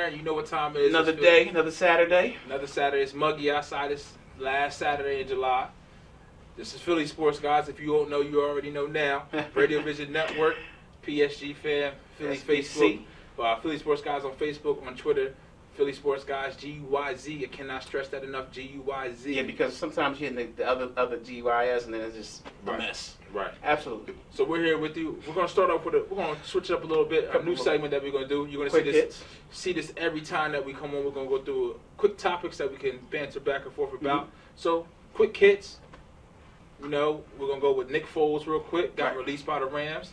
Aaron, you know what time it is. Another day, another Saturday. Another Saturday. It's muggy outside. It's last Saturday in July. This is Philly Sports Guys. If you don't know, you already know now. Radio Vision Network, PSG Fam, Philly Facebook. Philly Sports Guys on Facebook, on Twitter. Philly Sports Guys, GUYZ. I cannot stress that enough, GUYZ. Yeah, because sometimes you're in the other GYS and then it's just a mess. Right. Absolutely. So we're here with you. We're going to start off with we're going to switch it up a little bit. A new segment that we're going to do. You're going to see this every time that we come on. We're going to go through quick topics that we can banter back and forth about. So, quick hits. You know, we're going to go with Nick Foles real quick. Got released by the Rams.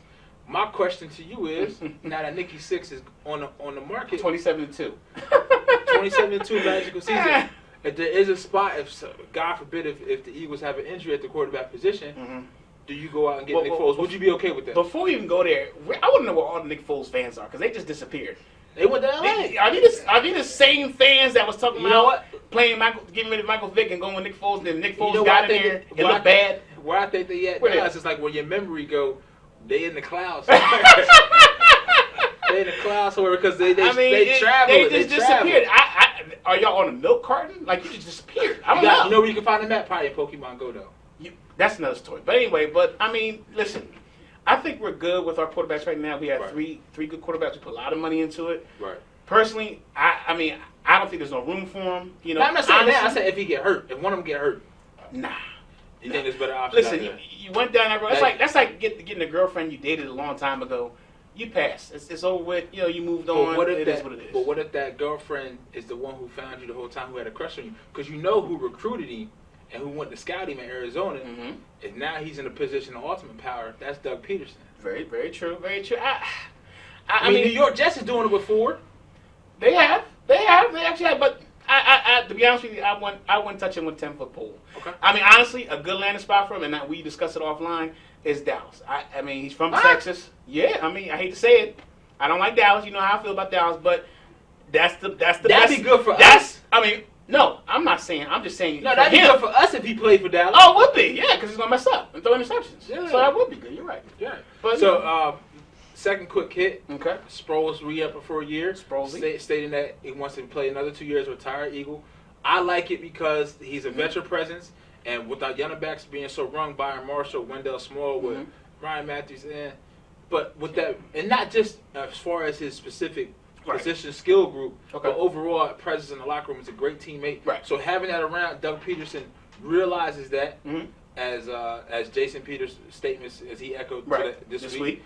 My question to you is, now that Nicky Six is on the market. 27-2. 27-2 magical season. If there is a spot, if God forbid, if the Eagles have an injury at the quarterback position, do you go out and get Nick Foles? Would you be okay with that? Before we even go there, I want to know where all the Nick Foles fans are, because they just disappeared. They went to LA. Are they the same fans that was talking about getting rid of Michael Vick and going with Nick Foles, and then Nick Foles got in there and looked bad? Where I think they at now is just like when your memory go, they in the clouds. They in the clouds somewhere because they travel. They just disappeared. Are y'all on a milk carton? Like, you just disappeared. I don't know. You know where you can find them at? Probably in Pokemon Go, though. That's another story. But anyway, I mean, listen. I think we're good with our quarterbacks right now. We have three good quarterbacks. We put a lot of money into it. Right. Personally, I mean, I don't think there's no room for him. You know, I'm not saying that. I said if he get hurt. If one of them get hurt. Nah. You think there's better options? Listen, you went down that road. That's like getting a girlfriend you dated a long time ago. You passed. It's over with. You know, you moved on. It is what it is. But what if that girlfriend is the one who found you the whole time, who had a crush on you? Because you know who recruited him and who went to scout him in Arizona. And now he's in a position of ultimate power. That's Doug Peterson. Very, very true. Very true. I mean, New York Jets is doing it with Ford. They have. They actually have. But to be honest with you, I wouldn't touch him with a 10-foot pole. Okay. I mean, honestly, a good landing spot for him, and we discussed it offline, is Dallas. I mean, he's from Texas. Yeah, I mean, I hate to say it. I don't like Dallas. You know how I feel about Dallas, but that's the best. That'd be good for us. I mean, no, I'm not saying. I'm just saying. No, that'd be good for us if he played for Dallas. Oh, it would be. Yeah, because he's going to mess up and throw interceptions. Yeah. So that would be good. You're right. Yeah. But, second quick hit. Okay. Sproles re-up for a year. Stating that he wants to play another 2 years, retire Eagle. I like it because he's a veteran presence, and without young backs being so rung, Byron Marshall, Wendell Small, with Ryan Matthews, but with that, and not just as far as his specific position skill group, but overall presence in the locker room is a great teammate. Right. So having that around, Doug Peterson realizes that. As Jason Peters' statements, as he echoed this week.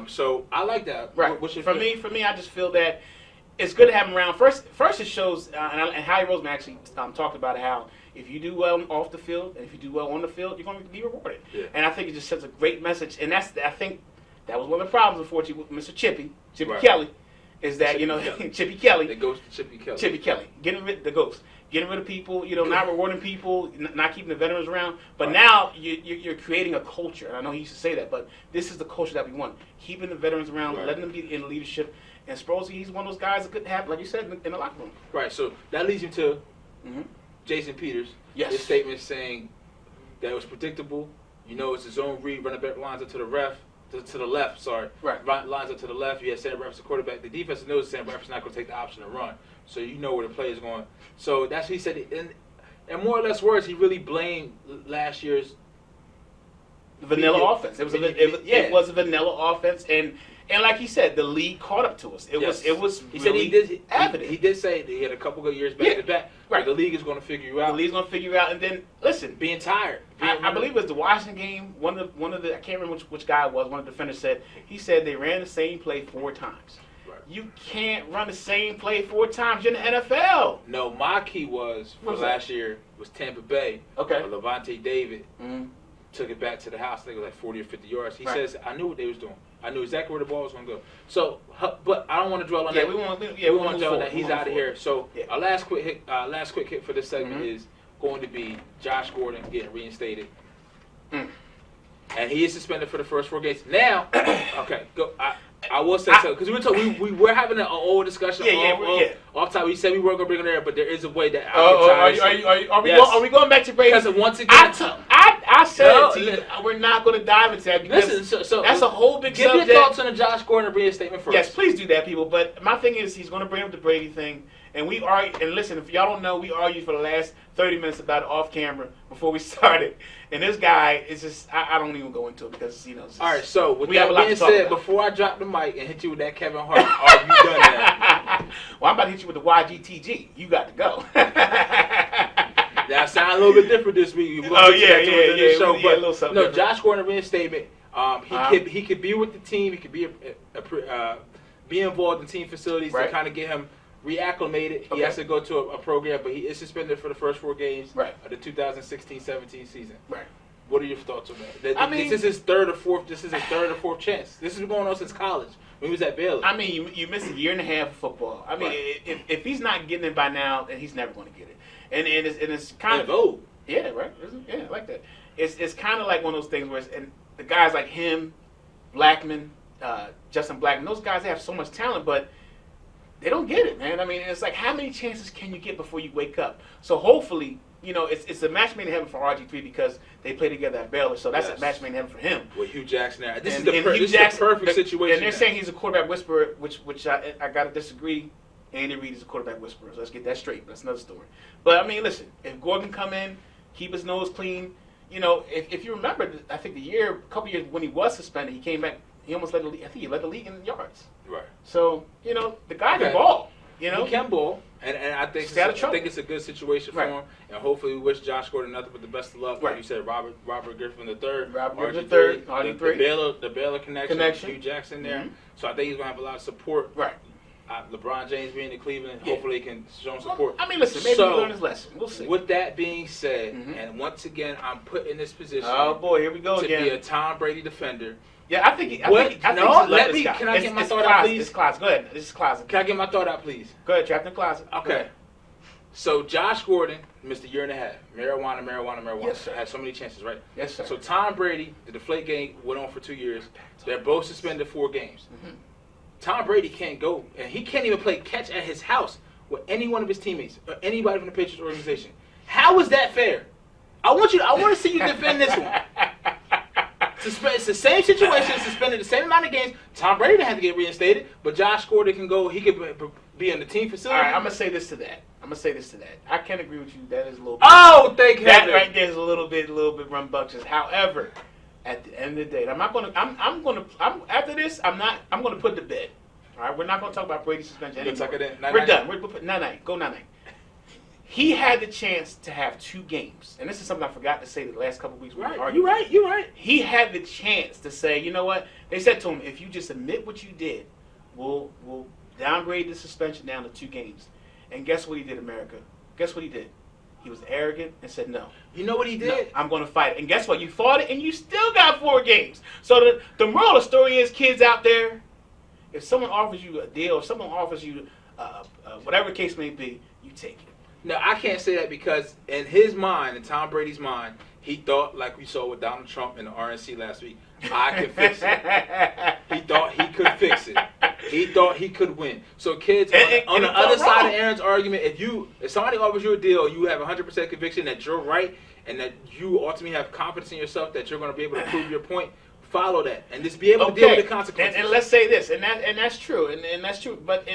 So I like that. Right. For me, I just feel that it's good to have him around. First it shows, and Howie Roseman actually talked about how if you do well off the field and if you do well on the field, you're going to be rewarded. Yeah. And I think it just sends a great message. And I think that was one of the problems, unfortunately, with Mr. Chippy Kelly, is that Chippy Kelly. The ghost of Chippy Kelly. Chippy Kelly, getting rid of people, not rewarding people, not keeping the veterans around. But now you're creating a culture, and I know he used to say that, but this is the culture that we want: keeping the veterans around, letting them be in leadership. And Sproles, he's one of those guys that could have, like you said, in the locker room. Right. So that leads you to Jason Peters. Yes. His statement saying that it was predictable. You know, it's a zone read, running back lines up to the left. Sorry. Right. Lines up to the left. You have Sam Bradford, the quarterback. The defense knows Sam Bradford's not going to take the option to run. So you know where the play is going. So that's what he said. In more or less words, he really blamed last year's vanilla offense. It was a vanilla offense, and like he said, the league caught up to us. It was. He said he did evident. He did say that he had a couple good years back to back. Right. The league is going to figure you out. The league's going to figure you out, and then listen, being tired. I believe it was the Washington game. One of the I can't remember which guy it was. One of the defenders said they ran the same play 4 times. You can't run the same play 4 times. You're in the NFL. No, my key was for last year was Tampa Bay. Okay. Levante David took it back to the house. I think it was like 40 or 50 yards. He says, I knew what they was doing. I knew exactly where the ball was going to go. So, but I don't want to dwell on that. We want to dwell on that. He's out of here. So, our last quick hit for this segment is going to be Josh Gordon getting reinstated. And he is suspended for the first 4 games. Now, okay, go. I will say so because we were having an old discussion off time. We said we weren't gonna bring him there, but there is a way that are we going back to Brady? Because once again, I I said we're not going to dive into that because that's a whole big subject. Give your thoughts on the Josh Gordon reinstatement first. Yes, please do that, people. But my thing is, he's going to bring up the Brady thing. And we argue, and listen, if y'all don't know, we argued for the last 30 minutes about it off camera before we started. And this guy is just, I don't even go into it because, you know. All right, so with that being said, before I drop the mic and hit you with that Kevin Hart, are you done now? Well, I'm about to hit you with the YGTG. You got to go. That sounds a little bit different this week. Yeah. Show, no, Josh Gordon reinstatement. He could be with the team. He could be involved in team facilities to kind of get him reacclimated. He has to go to a program, but he is suspended for the first 4 games of the 2016-17 season. Right. What are your thoughts on that? This is his third or fourth chance. This has been going on since college when he was at Baylor. I mean, you missed a year and a half of football. I mean, if he's not getting it by now, then he's never going to get it. And it's kind of old. Yeah, right. Yeah, I like that. It's kind of like one of those things where and the guys like him, Blackman, Justin Blackman, those guys, they have so much talent, but they don't get it, man. I mean, it's like, how many chances can you get before you wake up? So hopefully, you know, it's a match made in heaven for RG3 because they play together at Baylor. So that's a match made in heaven for him. With Hugh Jackson there. This is the perfect situation. And they're saying he's a quarterback whisperer, which I got to disagree. Andy Reid is a quarterback whisperer. So let's get that straight. That's another story. But, I mean, listen, if Gordon come in, keep his nose clean, you know, if you remember, I think a couple years when he was suspended, he came back. He almost led the league. I think he led the league in yards. Right. So, you know, the guy can ball. You know? He can ball. And I think it's a good situation for him. And hopefully we wish Josh Gordon nothing but the best of luck. Like you said, Robert Griffin III. Robert Griffin III. RG3. The Baylor connection. Hugh Jackson there. Mm-hmm. So I think he's going to have a lot of support. Right. LeBron James being in Cleveland, hopefully he can show him support. I mean, listen, maybe he learned his lesson. We'll see. With that being said, and once again, I'm put in this position. Oh, boy, here we go again. To be a Tom Brady defender. Yeah, I think can I get my thought out, please? It's closet. Go ahead. This is closet. Can I get my thought out, please? Go ahead, trapped in the closet. Okay. So Josh Gordon missed a year and a half. Marijuana. Yes, sir. Had so many chances, right? Yes, sir. So Tom Brady, the Deflate game went on for 2 years. They're both suspended 4 games. Mm-hmm. Tom Brady can't go, and he can't even play catch at his house with any one of his teammates or anybody from the Patriots organization. How is that fair? I want to see you defend this one. It's the same situation, suspended the same amount of games. Tom Brady didn't have to get reinstated, but Josh Gordon can go. He could be in the team facility. All right, I'm gonna say this to that. I can agree with you. That is a little. Oh, thank you. That right there is a little bit rambunctious. However, at the end of the day, I'm after this. I'm gonna put it to bed. All right, we're not gonna talk about Brady's suspension anymore. We're done. We're night. Go night. He had the chance to have 2 games, and this is something I forgot to say the last couple of weeks. Right, you're right. He had the chance to say, you know what? They said to him, if you just admit what you did, we'll downgrade the suspension down to 2 games. And guess what he did, America? Guess what he did? He was arrogant and said no. You know what he did? No, I'm going to fight it. And guess what? You fought it, and you still got 4 games. So the moral of the story is, kids out there, if someone offers you a deal, if someone offers you whatever the case may be, you take it. No, I can't say that because in his mind, in Tom Brady's mind, he thought, like we saw with Donald Trump in the RNC last week, I can fix it. He thought he could fix it. He thought he could win. So kids, on the other side of Aaron's argument, if somebody offers you a deal, you have 100% conviction that you're right and that you ultimately have confidence in yourself that you're going to be able to prove your point, follow that and just be able to deal with the consequences. And let's say this, and that's true, and that's true. But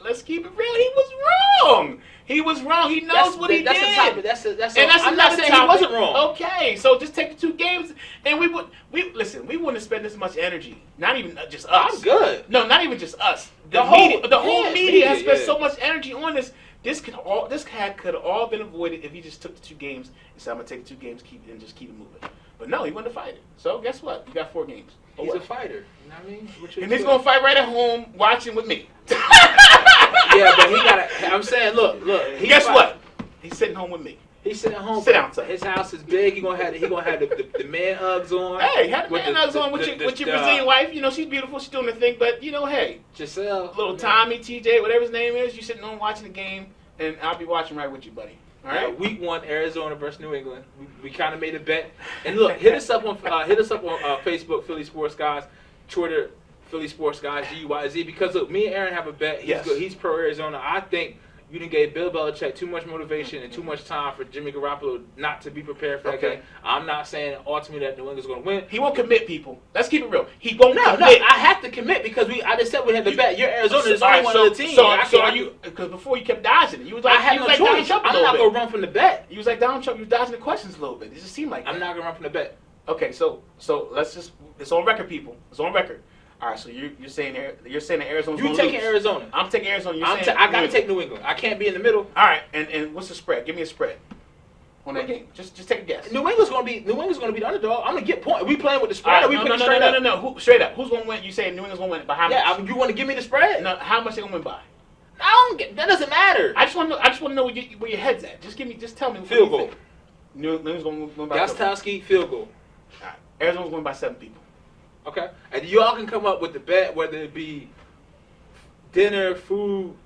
let's keep it real. He was wrong. He was wrong. He knows what he did. I'm not saying he wasn't wrong. Okay, so just take the 2 games, and we wouldn't spend this much enery. Not even just us. I'm good. No, not even just us. The whole media has spent so much energy on this. This could all been avoided if he just took the 2 games and said, "I'm gonna take the 2 games, keep it moving." But no, he wanted to fight it. So guess what? You got 4 games. He's a fighter. You know what I mean? And he's gonna fight right at home, watching with me. Yeah, but he gotta. I'm saying, look. Guess what? He's sitting home with me. He's sitting home. Sit down, son. His house is big. He gonna have the man Uggs on. Hey, have the man Uggs on with your Brazilian wife. You know she's beautiful. She's doing her thing. But you know, hey, Giselle, little Tommy, TJ, whatever his name is. You sitting home watching the game, and I'll be watching right with you, buddy. All right. Week 1, Arizona versus New England. We kind of made a bet. And look, hit us up on Facebook, Philly Sports Guys, Twitter, Philly Sports Guys, GYZ. Because look, me and Aaron have a bet. He's pro Arizona. I think you done gave Bill Belichick too much motivation and too much time for Jimmy Garoppolo not to be prepared for that game. I'm not saying ultimately that New England's going to win. He won't commit, people. Let's keep it real. He won't commit. No, I have to commit because I just said we had to bet. You're Arizona. There's only one other team. So are you? Because before you kept dodging it. You was like, I had no choice. I'm not going to run from the bet. You was like Donald Trump. You was dodging the questions a little bit. It just seemed like I'm not going to run from the bet. Okay, so let's just. It's on record, people. It's on record. All right, so you're saying that Arizona's going to lose. You taking Arizona. I'm taking Arizona. I got to take New England. I can't be in the middle. All right, and what's the spread? Give me a spread on that game. Just take a guess. New England's going to be the underdog. I'm going to get point. Are we playing with the spread? Right, no. Straight up. Who's going to win? You saying New England's going to win by how much? Yeah, you want to give me the spread? No, how much they going to win by? That doesn't matter. I just want to know where your head's at. Just tell me. Field goal. New England's going to win by Gostkowski, field goal. All right. Arizona's going by 7 people. Okay, and y'all can come up with the bet, whether it be dinner, food.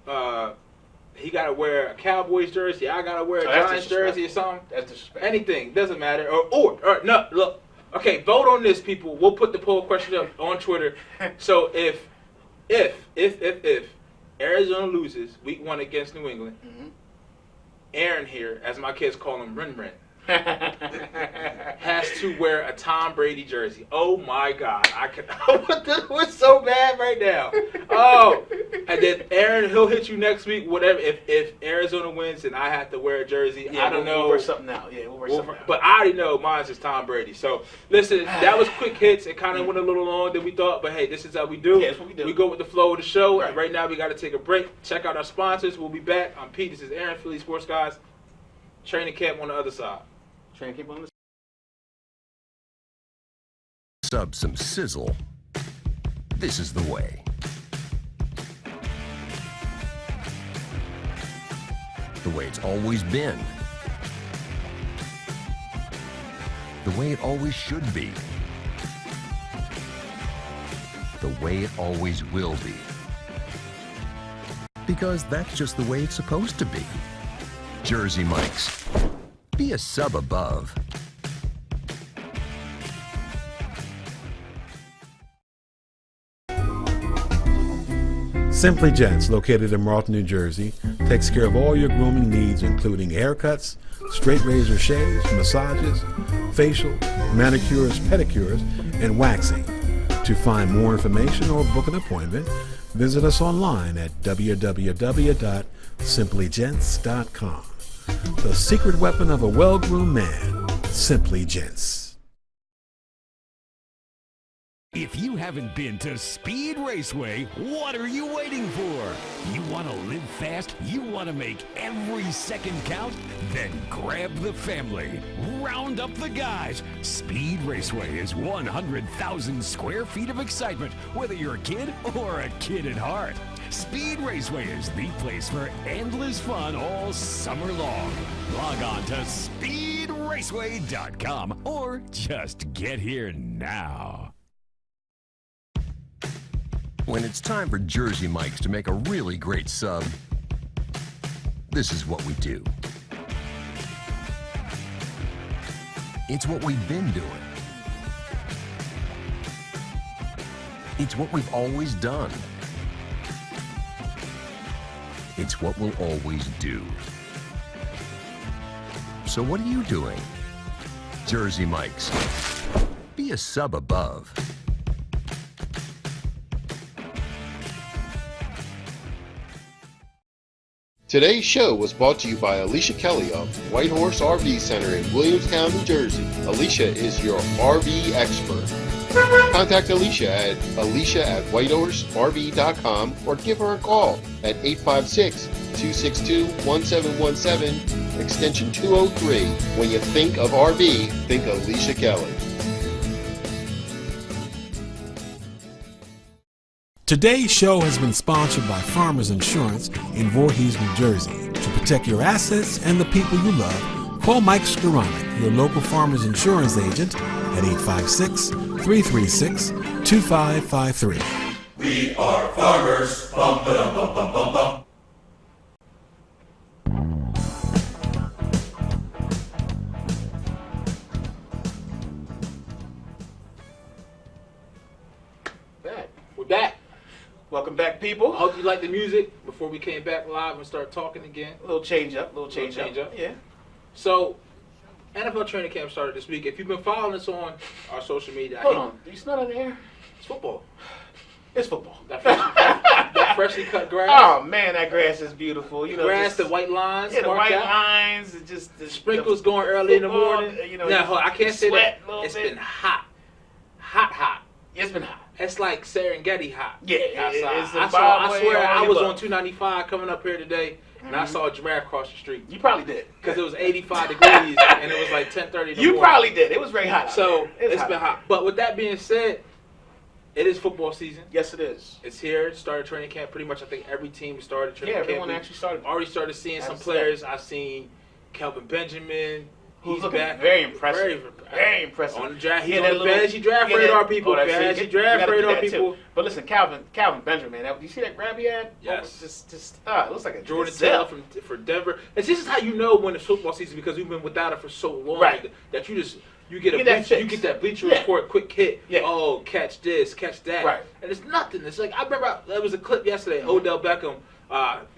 He got to wear a Cowboys jersey. I got to wear a Giants jersey or something. That's disrespectful. Anything doesn't matter. Or no. Look, okay, vote on this, people. We'll put the poll question up on Twitter. So if Arizona loses week 1 against New England, Aaron here, as my kids call him, Rin, has to wear a Tom Brady jersey. Oh my God, what's so bad right now? Oh, and then Aaron, he'll hit you next week. Whatever. If Arizona wins, and I have to wear a jersey, I don't know. We'll wear something out. Yeah, we'll wear something out. But I already know mine's is Tom Brady. So listen, that was quick hits. It kind of went a little longer than we thought, but hey, this is how we do. Yeah, that's what we do. We go with the flow of the show. Right. And right now we got to take a break. Check out our sponsors. We'll be back. I'm Pete. This is Aaron, Philly Sports Guys. Training camp on the other side. Training camp on the sub some sizzle. This is the way. The way it's always been. The way it always should be. The way it always will be. Because that's just the way it's supposed to be. Jersey Mike's. Be a sub above. Simply Gents, located in Marlton, New Jersey, takes care of all your grooming needs, including haircuts, straight razor shaves, massages, facial, manicures, pedicures, and waxing. To find more information or book an appointment, visit us online at www.simplygents.com. The secret weapon of a well-groomed man, Simply Gents. If you haven't been to Speed Raceway, what are you waiting for? You want to live fast? You want to make every second count? Then grab the family. Round up the guys. Speed Raceway is 100,000 square feet of excitement, whether you're a kid or a kid at heart. Speed Raceway is the place for endless fun all summer long. Log on to speedraceway.com or just get here now. When it's time for Jersey Mike's to make a really great sub, this is what we do. It's what we've been doing. It's what we've always done. It's what we'll always do. So what are you doing? Jersey Mike's. Be a sub above. Today's show was brought to you by Alicia Kelly of White Horse RV Center in Williamstown, New Jersey. Alicia is your RV expert. Contact Alicia at whitehorserv.com or give her a call at 856-262-1717, extension 203. When you think of RV, think Alicia Kelly. Today's show has been sponsored by Farmers Insurance in Voorhees, New Jersey. To protect your assets and the people you love, call Mike Skoranek, your local Farmers Insurance agent, at 856-336-2553. We are farmers. Bum, ba-dum, bum, bum, bum, bum. We're back. Welcome back, people. I hope you like the music. Before before we came back live and started talking again. A little change up. Yeah. So, NFL training camp started this week. If you've been following us on our social media, hold on. Do you smell it in the air? It's football. It's football. That freshly cut grass. Oh man, that grass is beautiful. You know, grass, the white lines. Yeah, the white lines. Just the sprinkles going early in the morning. You know, now, I can't say that. It's been hot. Hot. It's been hot. It's like Serengeti hot. Yeah, outside. I swear, I was on 295 coming up here today, and I saw a giraffe cross the street. You probably did. Because it was 85 degrees, and it was like 10:30 in the morning. You probably did. It was very hot. So, it's been hot. But with that being said, it is football season. Yes, it is. It's here. It started training camp. Pretty much, I think every team started training camp. Yeah, everyone actually started. Already started seeing some players. I've seen Kelvin Benjamin. He's He's looking back. very impressive. Very impressive. On the draft, he's on the fantasy draft radar, people. Fantasy draft radar, people. But listen, Calvin Benjamin, do you see that grab he had? Yes. It looks like a Jordan Taylor for Denver. And this is how you know when it's football season, because we've been without it for so long, right, that you get that bleacher report quick hit. Yeah. Oh, catch this, catch that. Right. And it's nothing. It's like, I remember there was a clip yesterday. Odell Beckham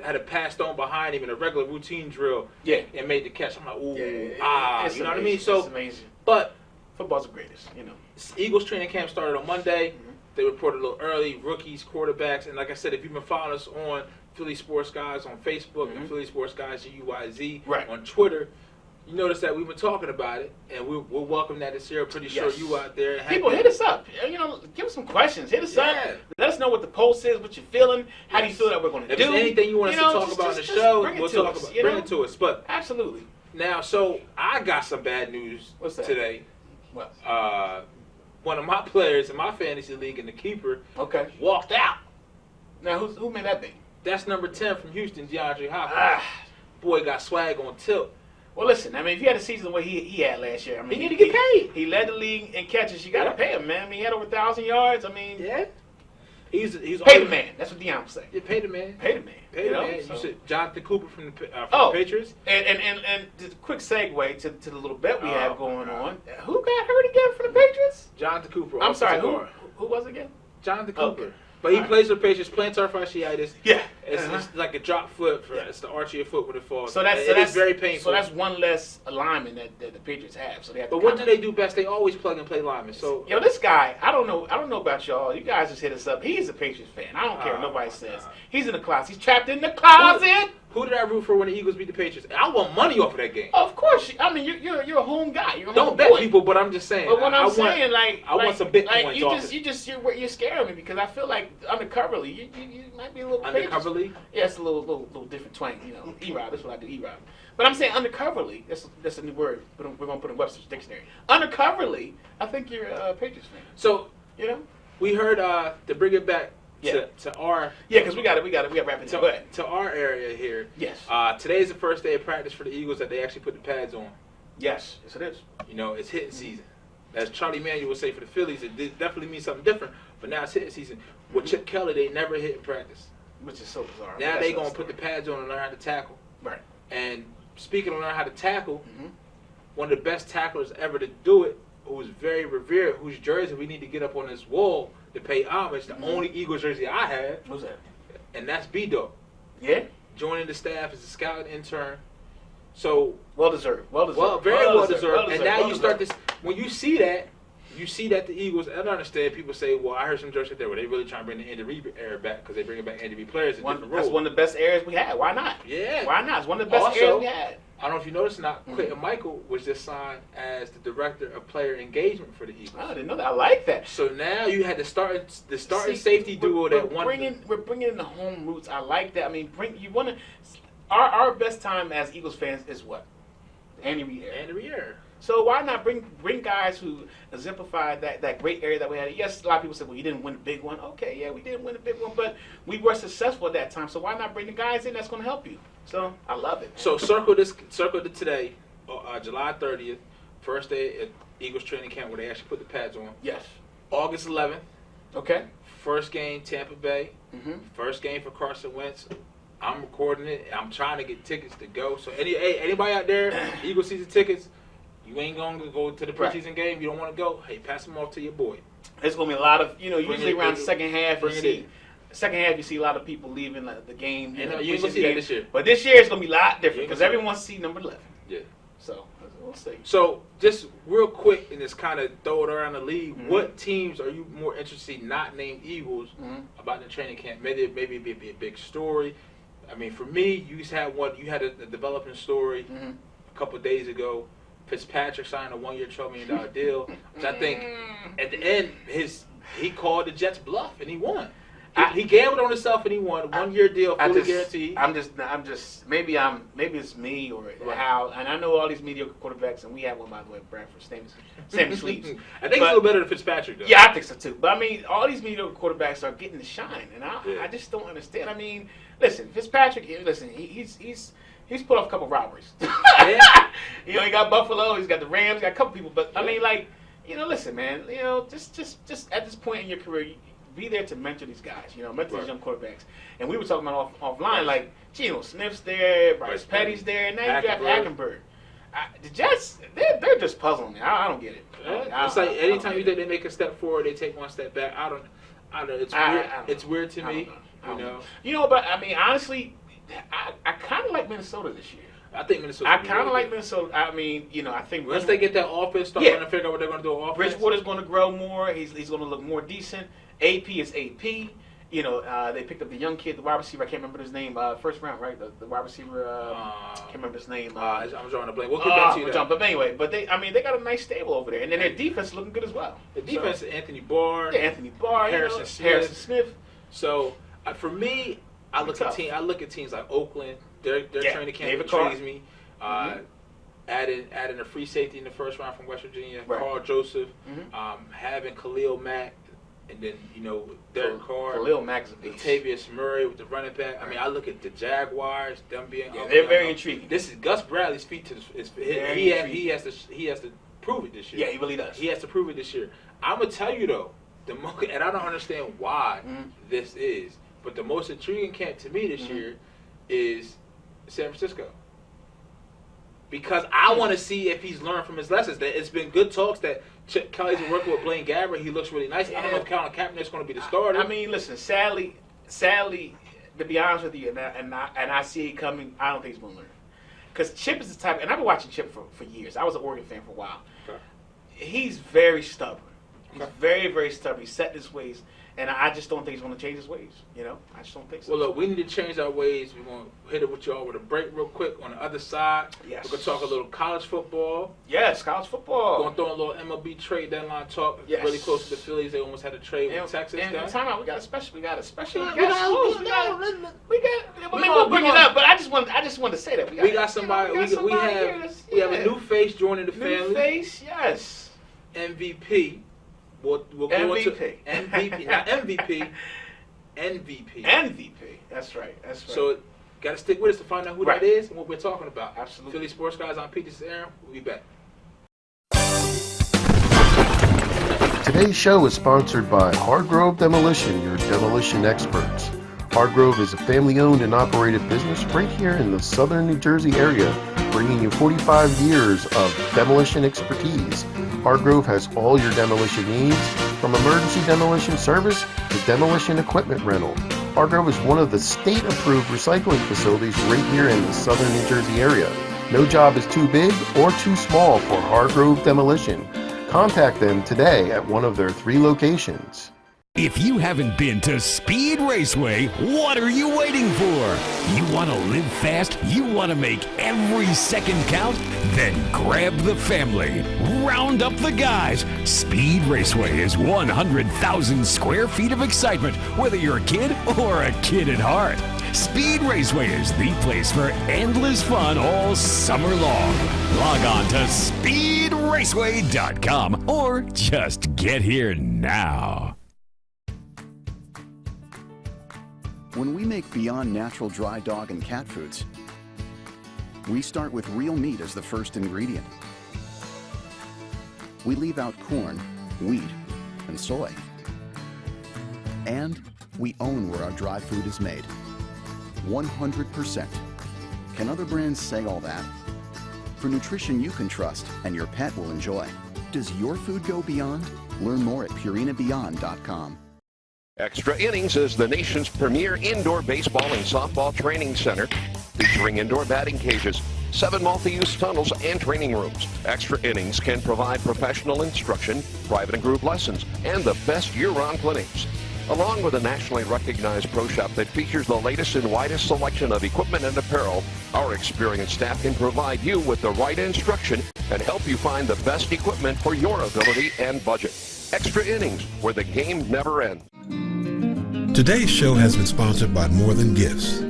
had a pass thrown behind him in a regular routine drill. Yeah. And made the catch. I'm like, ooh, you know amazing. what I mean? So, it's amazing. But football's the greatest, you know. Eagles training camp started on Monday. They reported a little early, rookies, quarterbacks, and like I said, if you've been following us on Philly Sports Guys on Facebook and Philly Sports Guys GUYZ on Twitter, you notice that we've been talking about it, and we'll welcome that this year. Pretty sure you out there. People, hit us up. You know, give us some questions. Hit us up. Let us know what the post is, what you're feeling. How do you feel that we're going to do? If there's anything you want us to talk about on the show, we'll talk about it. Bring it to us. But absolutely. Now, so I got some bad news today. What? One of my players in my fantasy league in the keeper walked out. Now, who made that thing? That's number 10 from Houston, DeAndre Hopkins. Boy got swag on tilt. Well, listen, I mean, if he had a season the way he had last year, I mean, he need to get paid. He led the league in catches. You got to pay him, man. I mean, he had over 1,000 yards. I mean, he's pay the man. That's what Deion would say. Yeah, pay the man. Pay the man. Pay the man. You said Jonathan Cooper from the Patriots. And just a quick segue to the little bet we have going on. Who got hurt again for the Patriots? Jonathan Cooper. I'm sorry. Who was it again? Jonathan Cooper. But he plays for the Patriots, plantar fasciitis. Yeah. It's like a drop foot. It's the arch of your foot when it falls. So that's very painful. So that's one less alignment that the Patriots have. So they have. But what do they do best? They always plug and play linemen. So this guy, I don't know about y'all. You guys just hit us up. He's a Patriots fan. I don't care what nobody says. He's in the closet. He's trapped in the closet. Who did I root for when the Eagles beat the Patriots? I want money off of that game. Of course. I mean, you're a home guy. You're a don't home bet boy. people, but I'm just saying. But what I want some Bitcoin. You're scaring me because I feel like undercoverly you might be a little undercoverly. Yeah, it's a little different twang. You know, E-Rob. That's what I do. E-Rob. But I'm saying undercoverly. That's a new word. We're gonna put in Webster's dictionary. Undercoverly, I think you're a Patriots fan. So we heard to bring it back. To our because we got to wrap it to our area here. Yes. Today is the first day of practice for the Eagles that they actually put the pads on. Yes, it is. You know, it's hitting season. As Charlie Manuel would say for the Phillies, it definitely means something different. But now it's hitting season. With Chip Kelly, they never hit in practice, which is so bizarre. Now they gonna put the pads on and learn how to tackle. Right. And speaking of learn how to tackle, one of the best tacklers ever to do it, who's very revered, whose jersey we need to get up on this wall to pay homage. The only Eagles jersey I have. Who's that? And that's B-Dog. Yeah. Joining the staff as a scout intern. So well deserved. Very well deserved. And now you start this. When you see that the Eagles. I don't understand. People say, "Well, I heard some jokes out there where they really trying to bring the Andy Reid era back because they bring back Andy Reid players in different roles." That's one of the best eras we had. Why not? Yeah. Why not? It's one of the best eras we had. I don't know if you noticed or not, Clayton Michael was just signed as the director of player engagement for the Eagles. I didn't know that. I like that. So now you had the starting safety duo that won. We're bringing in the home roots. I like that. I mean, our best time as Eagles fans is what? Andy Reid era. So why not bring guys who exemplified that great area that we had? Yes, a lot of people say, well, you didn't win a big one. Okay, yeah, we didn't win a big one, but we were successful at that time. So why not bring the guys in that's going to help you? So I love it. Man. So circle to today, July 30th, first day at Eagles training camp where they actually put the pads on. Yes. August 11th. Okay. First game, Tampa Bay. First game for Carson Wentz. I'm recording it. I'm trying to get tickets to go. So anybody out there, Eagles season tickets, you ain't going to go to the preseason game, you don't want to go, hey, pass them off to your boy. There's going to be a lot of, usually around the second half, you second half, you see a lot of people leaving the game. You ain't gonna see that this year. But this year it's gonna be a lot different because everyone wants to see number 11. Yeah. So we'll see. So just real quick, and just kind of throw it around the league. What teams are you more interested in, not named Eagles, about the training camp? Maybe it'd be a big story. I mean, for me, you had a developing story a couple of days ago. Fitzpatrick signed a 1-year, $12 million deal, which I think at the end he called the Jets bluff and he won. He gambled on himself and he won. 1-year deal, fully guaranteed. I'm just maybe it's me or how, and I know all these mediocre quarterbacks, and we have one by the way, Bradford, Sammy Sweeps. I think he's a little better than Fitzpatrick though. Yeah, I think so too. But I mean, all these mediocre quarterbacks are getting the shine, and I just don't understand. I mean, listen, Fitzpatrick, he's put off a couple robberies. He got Buffalo, he's got the Rams, got a couple people, but I mean, like, listen, man, just at this point in your career, be there to mentor these guys, mentor these young quarterbacks. And we were talking about offline, like, Geno Smith's there, Bryce Petty's there, and now you got Hackenberg. The Jets, they're just puzzling me. I don't get it. It's like anytime you think they make a step forward, they take one step back. I don't know. It's weird. It's weird to me. But I mean, honestly, I kind of like Minnesota this year. I think Minnesota. I kind of like Minnesota. I mean, I think once they get that offense, start trying to figure out what they're going to do on offense. Bridgewater's going to grow more. He's going to look more decent. AP is AP. They picked up the young kid, the wide receiver. I can't remember his name. First round, right? The wide receiver. Can't remember his name. I'm drawing a blank. We'll get back to you. But anyway, they got a nice stable over there, and then their defense is looking good as well. The defense is Anthony Barr. Yeah, Anthony Barr. Harrison Smith. So for me, I look at teams like Oakland. Their training camp intrigues me. Adding a free safety in the first round from West Virginia, Carl Joseph, having Khalil Mack, and then Derek Carr, Khalil Mack's a beast. Latavius Murray with the running back. I mean, I look at the Jaguars, them being they're very intriguing. This is Gus Bradley's feet to his. He has to prove it this year. Yeah, he really does. He has to prove it this year. I'm gonna tell you though, and I don't understand why this is, but the most intriguing camp to me this year is San Francisco. Because I want to see if he's learned from his lessons. That it's been good talks that Chip Kelly's been working with Blaine Gabbert. He looks really nice. I don't know if Colin Kaepernick's going to be the starter. I mean, listen, sadly, to be honest with you, and I see it coming, I don't think he's going to learn. Because Chip is the type, and I've been watching Chip for years. I was an Oregon fan for a while. Okay. He's very stubborn. He's very, very stubborn. He's set in his ways. And I just don't think he's going to change his ways. I just don't think so. Well, look, we need to change our ways. We're going to hit it with y'all with a break real quick. On the other side, we're going to talk a little college football. Yes, college football. We're going to throw a little MLB trade deadline talk. Yes. Really close to the Phillies. They almost had a trade with Texas. And time out. We got a special guest. We'll bring it up, but I just wanted to say that. We got somebody. We have a new face joining the family. New face, yes. MVP. We'll go MVP. Into MVP, not MVP. MVP. That's right. So, got to stick with us to find out who that is and what we're talking about. Absolutely. Philly Sports Guys on Pete. This is Aaron. We'll be back. Today's show is sponsored by Hargrove Demolition, your demolition experts. Hargrove is a family-owned and operated business right here in the southern New Jersey area, bringing you 45 years of demolition expertise. Hargrove has all your demolition needs, from emergency demolition service to demolition equipment rental. Hargrove is one of the state-approved recycling facilities right here in the southern New Jersey area. No job is too big or too small for Hargrove Demolition. Contact them today at one of their 3 locations. If you haven't been to Speed Raceway, what are you waiting for? You want to live fast? You want to make every second count? Then grab the family. Round up the guys. Speed Raceway is 100,000 square feet of excitement, whether you're a kid or a kid at heart. Speed Raceway is the place for endless fun all summer long. Log on to speedraceway.com or just get here now. When we make Beyond Natural dry dog and cat foods, we start with real meat as the first ingredient. We leave out corn, wheat, and soy. And we own where our dry food is made. 100%. Can other brands say all that? For nutrition you can trust and your pet will enjoy. Does your food go beyond? Learn more at PurinaBeyond.com. Extra Innings is the nation's premier indoor baseball and softball training center, featuring indoor batting cages, 7 multi-use tunnels, and training rooms. Extra Innings can provide professional instruction, private and group lessons, and the best year-round clinics. Along with a nationally recognized pro shop that features the latest and widest selection of equipment and apparel, our experienced staff can provide you with the right instruction and help you find the best equipment for your ability and budget. Extra Innings, where the game never ends. Today's show has been sponsored by More Than Gifts.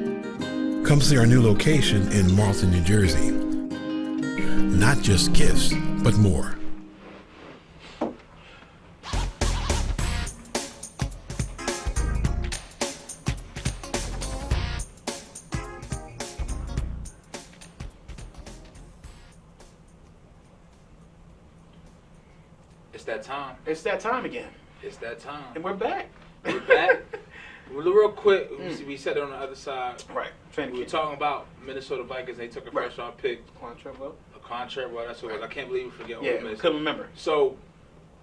Come see our new location in Marlton, New Jersey. Not just gifts, but more. It's that time. It's that time again. It's that time. And we're back. We're back. Real quick, we said it on the other side. Right. We were talking about Minnesota Vikings. They took a first round pick. Quantrell. That's what it was. I can't believe we forget Yeah, Ole Miss. couldn't remember. So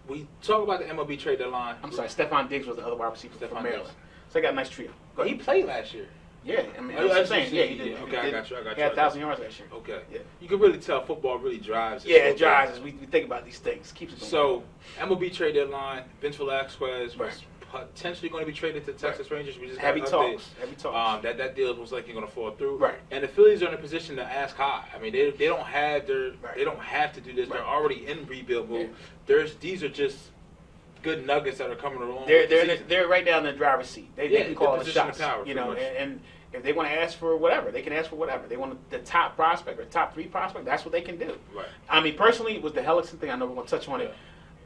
we talk about the MLB trade deadline. I'm sorry, Stephon Diggs was the other wide receiver from Maryland. Diggs. So they got a nice trio. He played last year. Yeah, I mean, Oh, that's what I'm saying. Yeah, he did. Okay, I got you. He had 1,000 yards last year. Okay. Yeah. You can really tell football really drives. Yeah, it drives us. We think about these things. Keeps it going. So MLB trade deadline. Vince Velasquez was potentially going to be traded to the Texas Rangers. We just got Heavy an talks. update. Heavy talks. That deal was likely going to fall through. Right. And the Phillies are in a position to ask high. I mean, they don't have they don't have to do this. They're already in rebuild mode. These are just good nuggets that are coming along. They're right down in the driver's seat. They can call the shots. Power, you know, and if they want to ask for whatever, they can ask for whatever. They want the top prospect or top 3 prospect. That's what they can do. Right. I mean, personally, with the Hellickson thing, I know we're going to touch on it.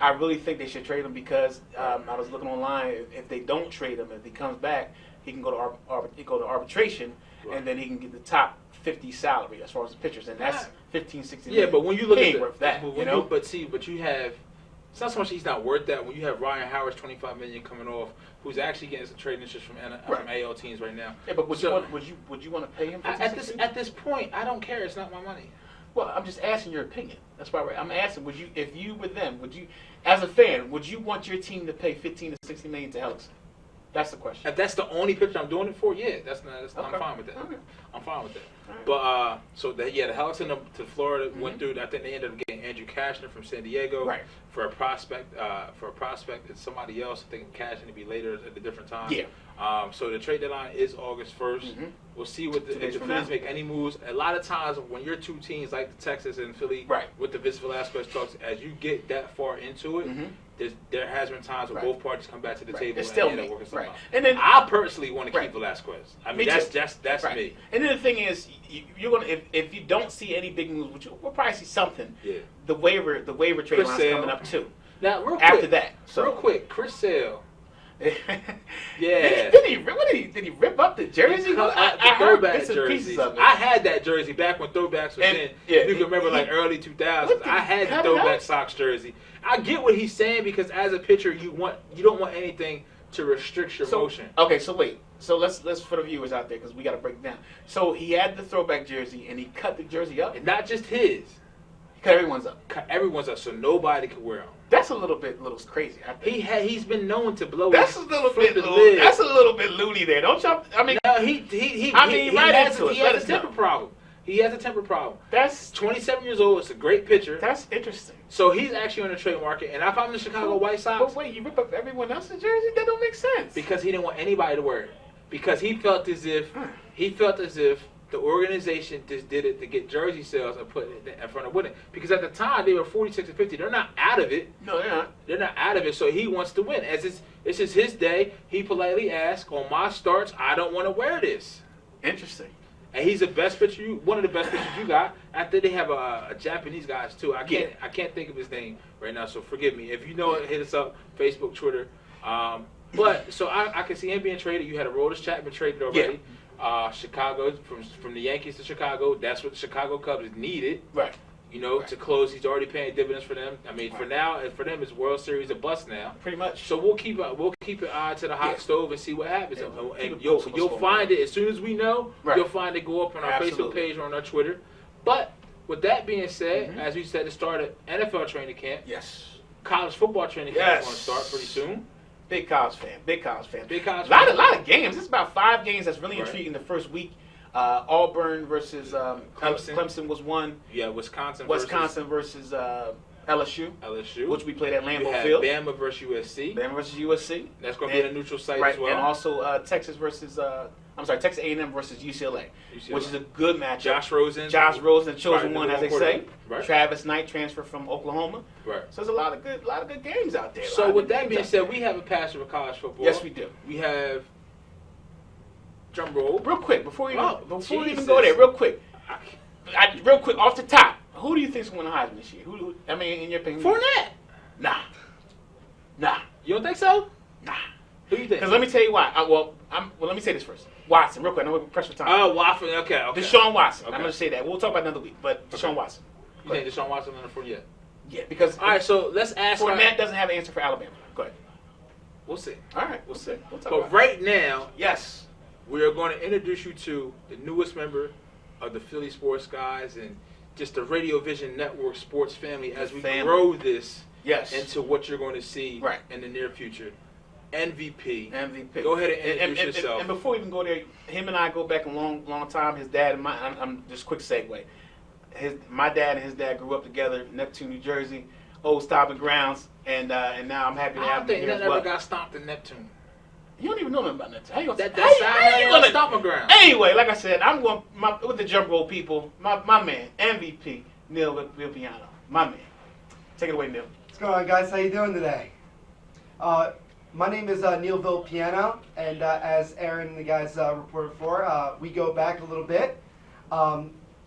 I really think they should trade him because I was looking online. If they don't trade him, if he comes back, he can go to arbitration, and then he can get the top 50 salary as far as the pitchers, and that's 15, 16 Yeah, but when you look at worth that, but you have. It's not so much he's not worth that. When you have Ryan Howard's $25 million coming off, who's actually getting some trade interest from AL teams right now. Yeah, but would you want to pay him? At this point, I don't care. It's not my money. Well, I'm just asking your opinion. That's why I'm asking. If you were them, as a fan, would you want your team to pay 15 to 60 million to Hellickson? That's the question. If that's the only pitcher I'm doing it for, yeah, I'm fine with that. Okay. I'm fine with that. Right. But the Hellickson to Florida went through. I think they ended up getting Andrew Cashner from San Diego for a prospect. And somebody else. I think Cashner to be later at a different time. Yeah. So the trade deadline is August 1st. We'll see if the Phillies make any moves. A lot of times when you're two teams like the Texas and Philly, with the Vince Velasquez talks, as you get that far into it, there has been times where both parties come back to the table and end up working something out. And then I personally want to keep Velasquez. I mean, that's me. And then the thing is, you're gonna if you don't see any big moves, which we'll probably see something. Yeah. The waiver trade line's coming up too. Now, real quick, after that, real quick, Chris Sale. Yeah. Did he rip up the jersey? I heard bits and pieces of it. I had that jersey back when throwbacks was in. You can remember like early 2000s. I had the throwback Sox jersey. I get what he's saying because as a pitcher, you don't want anything to restrict your motion. Okay, so wait. So let's for the viewers out there because we got to break it down. So he had the throwback jersey and he cut the jersey up. And not just his. He cut everyone's up. Cut everyone's up so nobody could wear them. That's a little crazy. I think. He's been known to blow. That's a little bit loony there, don't y'all? I mean, no, he has a temper problem. He has a temper problem. That's 27 years old. It's a great pitcher. That's interesting. So he's actually on the trade market. And if I'm the Chicago White Sox, but wait, you rip up everyone else's jersey? That don't make sense. Because he didn't want anybody to wear it. Because he felt as if the organization just did it to get jersey sales and put it in front of winning. Because at the time they were 46 and 50. They're not out of it. No, they're not. They're not out of it. So he wants to win. As this is his day, he politely asked, "On my starts, I don't want to wear this." Interesting. And he's the best pitcher. One of the best pitchers you got. I think they have a Japanese guys too. I can't think of his name right now. So forgive me. If you know it, hit us up. Facebook, Twitter. But so I can see him being traded. You had a Aroldis Chapman traded already. Yeah. Chicago from the Yankees to Chicago. That's what the Chicago Cubs needed. Right. To close. He's already paying dividends for them. I mean, for now, for them, it's World Series a bust now. Pretty much. So we'll keep an eye to the hot stove and see what happens. Yeah, and you'll find it as soon as we know. Right. You'll find it go up on our Facebook page or on our Twitter. But with that being said, as we said, it started NFL training camp. Yes. College football training camp is going to start pretty soon. Big college fan. Big college fan. A lot of games. It's about 5 games that's really intriguing the first week. Auburn versus Clemson was one. Yeah, Wisconsin versus LSU. Which we played at Lambeau Field. Bama versus USC. That's going to be a neutral site as well. And also Texas A&M versus UCLA, which is a good matchup. Josh Rosen, chosen one, as they say. Right. Travis Knight transfer from Oklahoma. Right. So there's a lot of good games out there. So with that being said, we have a passion for college football. Yes, we do. We have drum roll. Real quick, before we even go there, real quick, off the top, who do you think's going to Heisman this year? Who? I mean, in your opinion? Fournette. Nah. You don't think so? Nah. Who do you think? Because let me tell you why. Let me say this first. Watson, real quick. I know we're pressed for time. Oh, Watson. Okay. Deshaun Watson. Okay. I'm going to say that. We'll talk about another week. But Deshaun Watson. You think Deshaun Watson under Fournette? Yeah, because all right. So let's ask. Fournette doesn't have an answer for Alabama. Go ahead. We'll see. All right, we'll see. We'll talk but right now, yes, we are going to introduce you to the newest member of the Philly Sports Guys and just the Radio Vision Network sports family as we grow this into what you're going to see in the near future. MVP. Go ahead and introduce yourself. And before we even go there, him and I go back a long time. His dad and I'm just quick segue. My dad and his dad grew up together, Neptune, New Jersey, old stomping grounds, and now I'm happy to have him here as well. I don't think that ever got stomped in Neptune. You don't even know nothing about Neptune. How you gonna stomping ground? Anyway, like I said, I'm going with the jump roll people. My man, MVP, Neil Vilpiano. My man. Take it away, Neil. What's going on, guys? How you doing today? My name is Neil Vilpiano, and as Aaron and the guys reported before, we go back a little bit.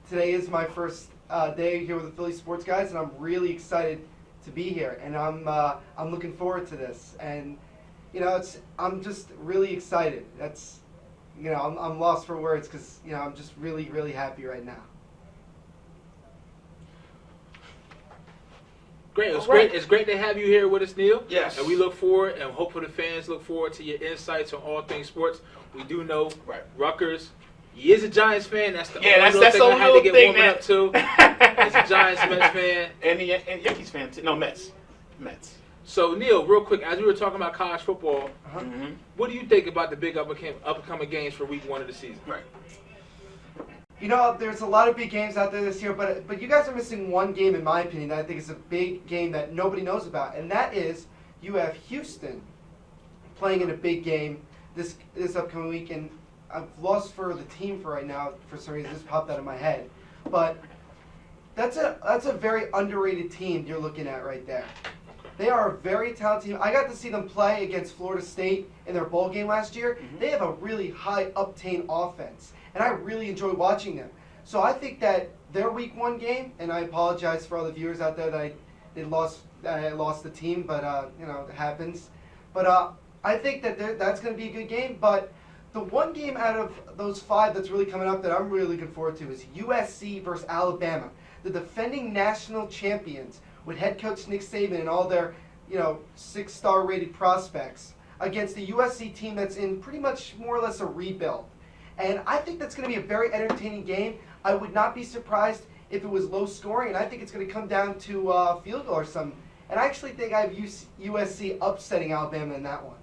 Today is my first day here with the Philly Sports Guys, and I'm really excited to be here. And I'm looking forward to this. And I'm just really excited. That's I'm lost for words because I'm just really, really happy right now. Great. It's great to have you here with us, Neil. Yes. And we look forward, and hopefully the fans look forward to your insights on all things sports. We do know Rutgers. He is a Giants fan. That's the only little thing I had to get warming up to. He's a Giants Mets fan. And Yankees fan too. No, Mets. So, Neil, real quick, as we were talking about college football, what do you think about the big up-and-coming games for week 1 of the season? Right. There's a lot of big games out there this year, but you guys are missing one game, in my opinion, that I think is a big game that nobody knows about, and that is you have Houston playing in a big game this upcoming week, and I've lost for the team for right now. For some reason, it just popped out of my head. But that's a very underrated team you're looking at right there. They are a very talented team. I got to see them play against Florida State in their bowl game last year. They have a really high octane offense, and I really enjoy watching them. So I think that their week 1 game, and I apologize for all the viewers out there that I lost the team, but it happens. But I think that that's going to be a good game. But the one game out of those 5 that's really coming up that I'm really looking forward to is USC versus Alabama, the defending national champions with head coach Nick Saban and all their 6-star rated prospects against the USC team that's in pretty much more or less a rebuild. And I think that's going to be a very entertaining game. I would not be surprised if it was low scoring, and I think it's going to come down to field goal or something. And I actually think I have USC upsetting Alabama in that one.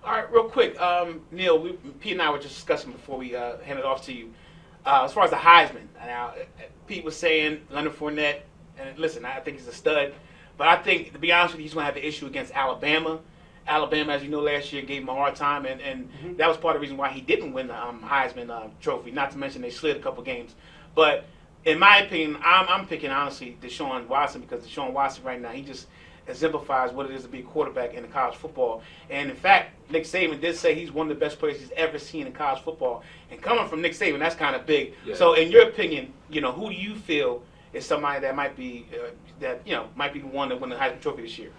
All right, real quick, Neil, Pete and I were just discussing before we hand it off to you. As far as the Heisman, now Pete was saying Leonard Fournette, and listen, I think he's a stud, but I think, to be honest with you, he's going to have an issue against Alabama. Alabama, as you know, last year gave him a hard time, and that was part of the reason why he didn't win the Heisman trophy, not to mention they slid a couple games. But in my opinion, I'm picking, honestly, Deshaun Watson, because Deshaun Watson right now, he just exemplifies what it is to be a quarterback in college football. And in fact, Nick Saban did say he's one of the best players he's ever seen in college football. And coming from Nick Saban, that's kind of big. Yeah. So in your opinion, who do you feel is somebody that might be might be the one to win the Heisman Trophy this year?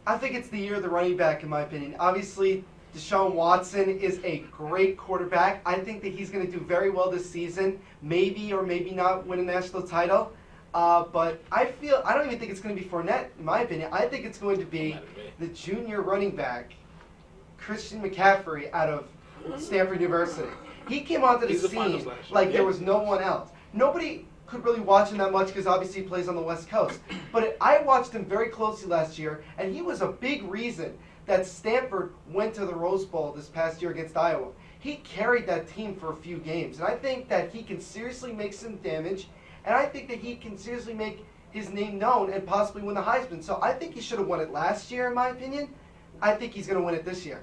I think it's the year of the running back, in my opinion. Obviously, Deshaun Watson is a great quarterback. I think that he's going to do very well this season, maybe or maybe not win a national title. But I don't even think it's going to be Fournette, in my opinion. I think it's going to be the junior running back, Christian McCaffrey, out of Stanford University. He came onto the scene like there was no one else. Nobody could really watch him that much because obviously he plays on the West Coast. But I watched him very closely last year, and he was a big reason that Stanford went to the Rose Bowl this past year against Iowa. He carried that team for a few games, and I think that he can seriously make some damage, and I think that he can seriously make his name known and possibly win the Heisman. So I think he should have won it last year, in my opinion. I think he's going to win it this year.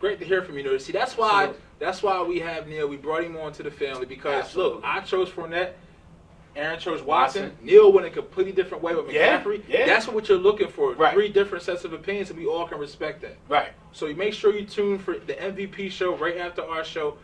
Great to hear from you. See, that's why we have Neil. We brought him on to the family because look, I chose Fournette. Aaron chose Watson. Neil went a completely different way with McCaffrey. Yeah. That's what you're looking for. Right. 3 different sets of opinions, and we all can respect that. Right. So you make sure you tune for the MVP show right after our show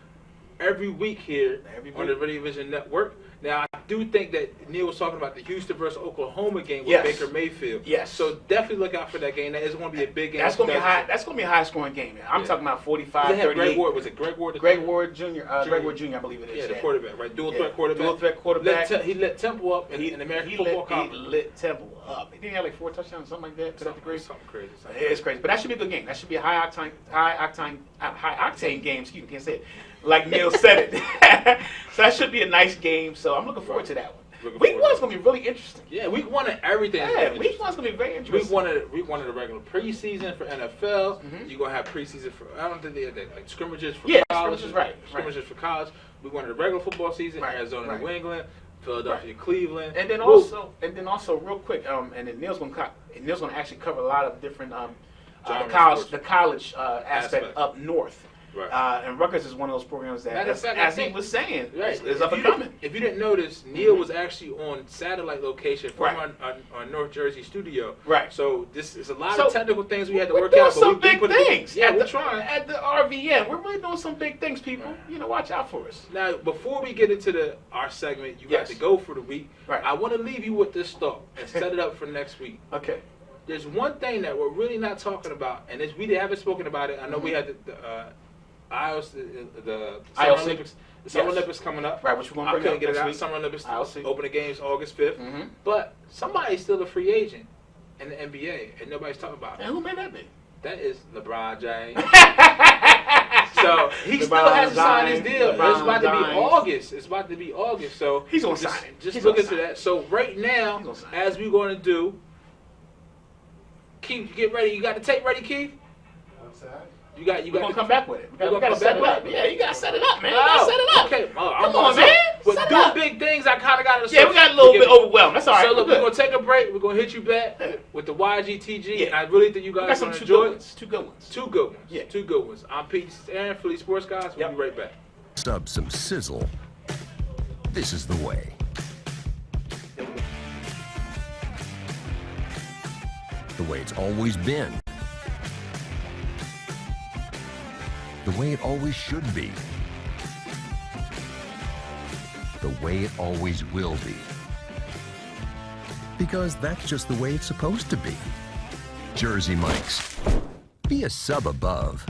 every week here on the Radio Vision Network. Now, I do think that Neil was talking about the Houston versus Oklahoma game with Baker Mayfield. Yes. So definitely look out for that game. That is going to be a big game. That's going to be high. That's going to be a high-scoring game. I'm talking about 45-38. Greg Ward. Was it Greg Ward? Greg Ward Jr. Greg Ward Jr. I believe it is. Yeah, the quarterback, right? Dual-threat quarterback. Dual-threat quarterback. He lit Temple up in American Football Conference. He lit Temple up. He didn't have like 4 touchdowns, something like that. Something crazy. It's crazy, but that should be a good game. That should be a high octane game. Excuse me, can't say it. Like Neil said it. So that should be a nice game. So I'm looking forward to that one. Week 1 is going to be really interesting. Yeah, week 1 of everything. Yeah, week 1 is going to be very interesting. Week one of the regular preseason for NFL. You're going to have preseason for, I don't think they have like scrimmages for college. Scrimmages for college. Week 1 of the regular football season. Arizona, New England, Philadelphia, Cleveland. And then also real quick, and then Neil's going to actually cover a lot of different the college aspect up north. Right. And Rutgers is one of those programs that, as he was saying, is up and coming. If you didn't notice, Neil was actually on satellite location from our North Jersey studio. Right. So this is a lot of technical things we had to work doing out. Some big things. Yeah, we're trying. At the RVN, we're really doing some big things, people. You know, watch out for us. Now, before we get into our segment, you got to go for the week. Right. I want to leave you with this thought and set it up for next week. Okay. There's one thing that we're really not talking about, and we haven't spoken about it. I know we had the Summer Olympics. The Summer Olympics coming up. Right, which we're going to bring I couldn't up get it next out. week. Summer Olympics open the games August 5th. But somebody's still a free agent in the NBA, and nobody's talking about it. And who may that be? That is LeBron James. So he still hasn't signed his deal. It's about to be August. It's about to be August. So he's going to sign it. Just look into that. So right now, as we're going to do, Keith, get ready. You got the tape ready, Keith? You got. We're gonna come back with it. We gotta set it up. Yeah, you gotta set it up, man. You Oh, gotta set it up. Okay, come on, man. With Set it doing up. big things, I kind of got to. Yeah, we got a little bit overwhelmed. That's all right. So look, We're we're gonna take a break. We're gonna hit you back with the YGTG, and I really think you guys are gonna enjoy it. Two good ones. Two good ones. Yeah, 2 good ones. I'm Pete Aaron, Philly Sports Guys. We'll be right back. Sub some sizzle. This is the way. The way it's always been. The way it always should be. The way it always will be. Because that's just the way it's supposed to be. Jersey Mike's. Be a sub above.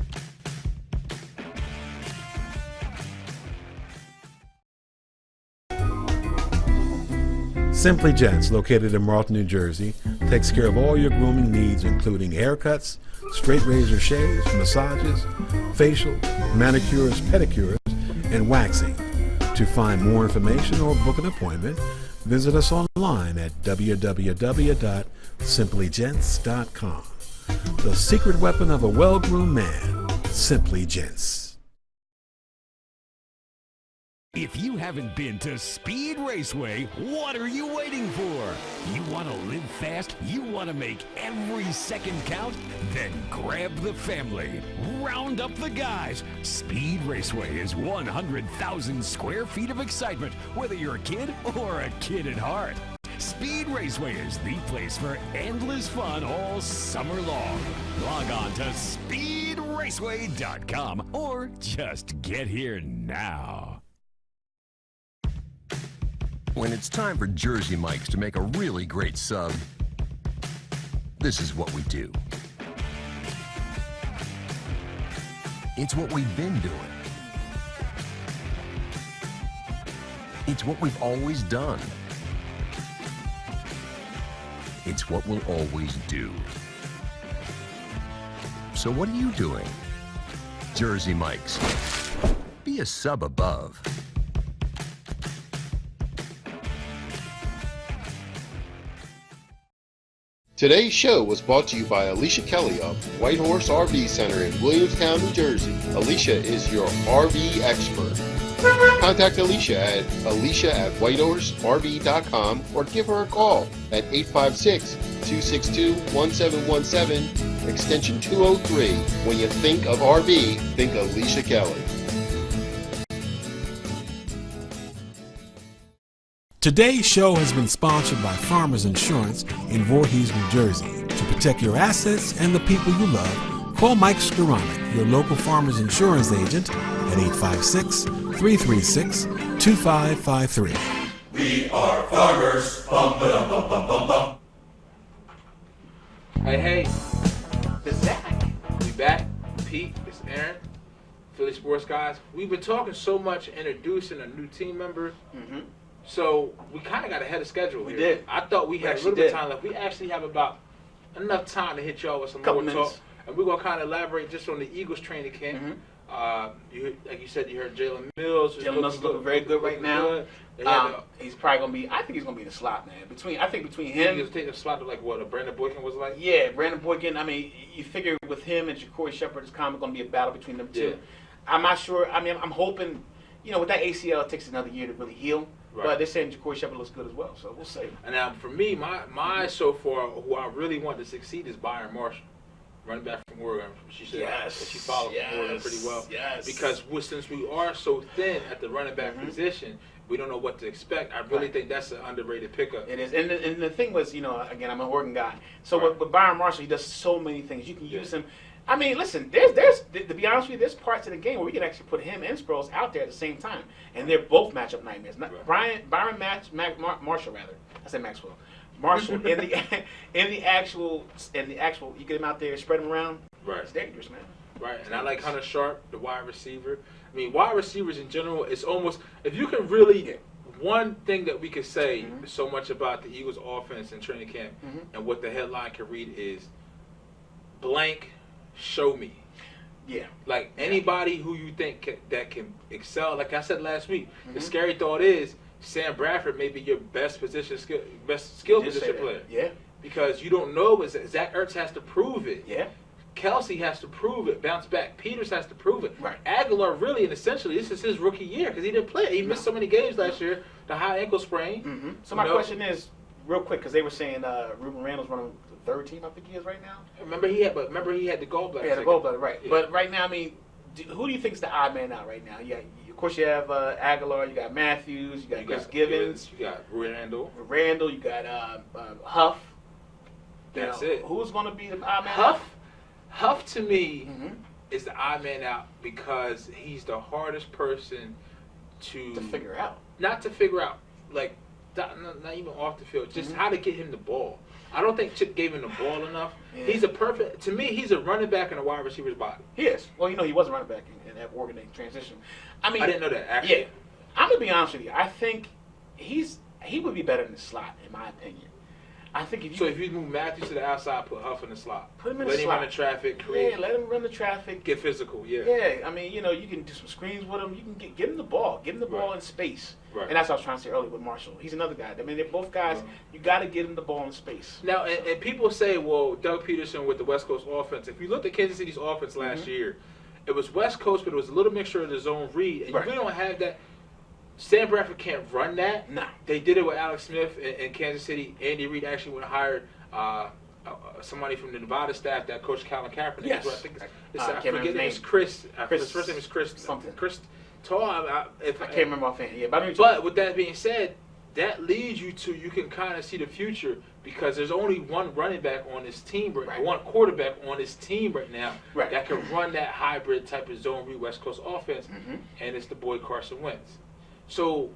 Simply Gents, located in Marlton, New Jersey, takes care of all your grooming needs, including haircuts, straight razor shaves, massages, facial, manicures, pedicures, and waxing. To find more information or book an appointment, visit us online at www.simplygents.com. The secret weapon of a well-groomed man, Simply Gents. If you haven't been to Speed Raceway, what are you waiting for? You want to live fast? You want to make every second count? Then grab the family. Round up the guys. Speed Raceway is 100,000 square feet of excitement, whether you're a kid or a kid at heart. Speed Raceway is the place for endless fun all summer long. Log on to speedraceway.com or just get here now. When it's time for Jersey Mike's to make a really great sub, this is what we do. It's what we've been doing. It's what we've always done. It's what we'll always do. So what are you doing? Jersey Mike's. Be a sub above. Today's show was brought to you by Alicia Kelly of White Horse RV Center in Williamstown, New Jersey. Alicia is your RV expert. Contact Alicia at alicia@whitehorserv.com or give her a call at 856-262-1717, extension 203. When you think of RV, think Alicia Kelly. Today's show has been sponsored by Farmers Insurance in Voorhees, New Jersey. To protect your assets and the people you love, call Mike Skoranek, your local Farmers Insurance agent, at 856-336-2553. We are farmers. Bum, ba-dum, bum, bum, bum, bum. Hey, The Zach. we back. Pete, it's Aaron, Philly Sports Guys. We've been talking so much introducing a new team member. Mm-hmm. So we kind of got ahead of schedule We here. did. I thought we had a little bit of time left. We actually have about enough time to hit y'all with some Couple more minutes. talk. And we're going to kind of elaborate just on the Eagles training camp. Like you said, you heard Jalen Mills. Jalen Mills is looking very good right now. Good. They had He's probably going to be, I think he's going to be in the slot, man. I think between him. he was taking a slot to like what a Brandon Boykin was like. Yeah, Brandon Boykin. I mean, you figure with him and Ja'Cory Shepherd, it's kind of going to be a battle between them two. Yeah. I'm not sure. I mean, I'm hoping, with that ACL, it takes another year to really heal. Right. But they're saying Ja'Cory Shepherd looks good as well, so we'll see. And now for me, my so far, who I really want to succeed is Byron Marshall, running back from Oregon. She said that she followed from Oregon pretty well. Yes. Because since we are so thin at the running back position, we don't know what to expect. I really think that's an underrated pickup. It is, and the thing was, again, I'm an Oregon guy. So with Byron Marshall, he does so many things. You can use him. I mean, listen, there's to be honest with you, there's parts of the game where we can actually put him and Sproles out there at the same time, and they're both matchup nightmares. Byron Marshall, rather. I said Maxwell. Marshall in the actual, you get him out there, spread him around. Right. It's dangerous, man. Right, and I like Hunter Sharp, the wide receiver. I mean, wide receivers in general, it's almost, if you can really, one thing that we could say so much about the Eagles' offense in training camp and what the headline can read is, blank, show me. Yeah. Like anybody who you think that can excel, like I said last week, the scary thought is Sam Bradford may be your best skill position player. Yeah. Because you don't know, but Zach Ertz has to prove it. Yeah. Kelsey has to prove it. Bounce back. Peters has to prove it. Right. Aguilar really, and essentially, this is his rookie year because he didn't play. He missed so many games last year. The high ankle sprain. So my question is, real quick, because they were saying Ruben Randall's running the third team. I think he is right now. Remember he had the gallbladder. Yeah, the gallbladder, right? Yeah. But right now, I mean, who do you think is the odd man out right now? Yeah, of course you have Aguilar, you got Matthews, you got Chris Givens, you got Randall, you got Huff. That's it. Who's going to be the odd man out? Huff to me is the odd man out because he's the hardest person to figure out. Not to figure out, like not even off the field, just how to get him the ball. I don't think Chip gave him the ball enough. Yeah. He's a running back in a wide receiver's body. He is. Well, he was a running back in that Oregon transition. I mean, I didn't know that, actually. Yeah. I'm going to be honest with you. I think he would be better in the slot, in my opinion. I think if you move Matthews to the outside, put Huff in the slot. Put him in the slot. Let him run the traffic. Let him run the traffic. Get physical, yeah. Yeah, I mean, you can do some screens with him. You can give him the ball. Give him the ball in space. Right. And that's what I was trying to say earlier with Marshall. He's another guy. I mean, they're both guys. You got to get him the ball in space. Now, and people say, well, Doug Peterson with the West Coast offense. If you look at Kansas City's offense last year, it was West Coast, but it was a little mixture of the zone read. And you really don't have that. Sam Bradford can't run that. No. They did it with Alex Smith in Kansas City. Andy Reid actually went and hired somebody from the Nevada staff that coached Colin Kaepernick. Yes. I think I can't remember his name. It's Chris. His first name is Chris. Something. Chris Tall. I can't remember offhand. Yeah, but with that being said, that leads you can kind of see the future because there's only one running back on this team one quarterback on this team right now that can run that hybrid type of zone read West Coast offense, and it's the boy Carson Wentz. So